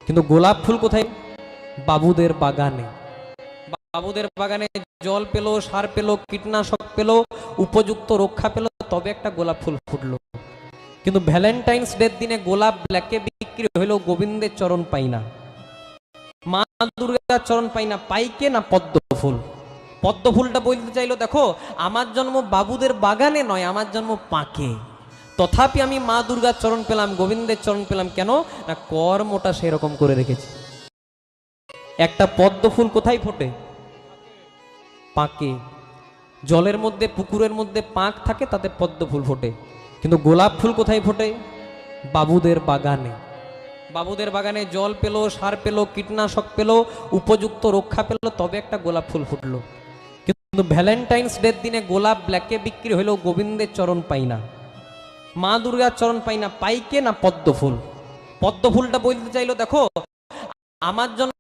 কিন্তু গোলাপ ফুল কোথায়? বাবুদের বাগানে। বাবুদের বাগানে জল পেল, সার পেল, কীটনাশক পেল, উপযুক্ত রক্ষা পেল, তবে একটা গোলাপ ফুল ফুটলো। কিন্তু ভ্যালেন্টাইন্স ডের দিনে গোলাপ ব্ল্যাকে বিক্রি হইলেও গোবিন্দের চরণ পাই না, মা দুর্গার চরণ পাই না। পাইকে না পদ্ম ফুল। পদ্ম ফুলটা বলতে চাইলো, দেখো আমার জন্ম বাবুদের বাগানে নয়, আমার জন্ম পাকে, তথাপি আমি মা দুর্গার চরণ পেলাম, গোবিন্দের চরণ পেলাম। কেন না? কর্মটা সেরকম করে রেখেছি। একটা পদ্ম ফুল কোথায় ফোটে? পাকে। জলের মধ্যে, পুকুরের মধ্যে পাক থাকে, তাতে পদ্ম ফুল ফোটে। কিন্তু গোলাপ ফুল কোথায় ফোটে? বাবুদের বাগানে। বাবুদের বাগানে জল পেল, সার পেল, কীটনাশক পেল, উপযুক্ত রক্ষা পেল, তবে একটা গোলাপ ফুল ফুটলো। কিন্তু ভ্যালেন্টাইন্স ডের দিনে গোলাপ ব্ল্যাকে বিক্রি হইলেও গোবিন্দের চরণ পাই না, মা দুর্গার চরণ পাই না। পাইকে না পদ্ম ফুল। পদ্ম ফুলটা বলতে চাইলো, দেখো আমার জন্য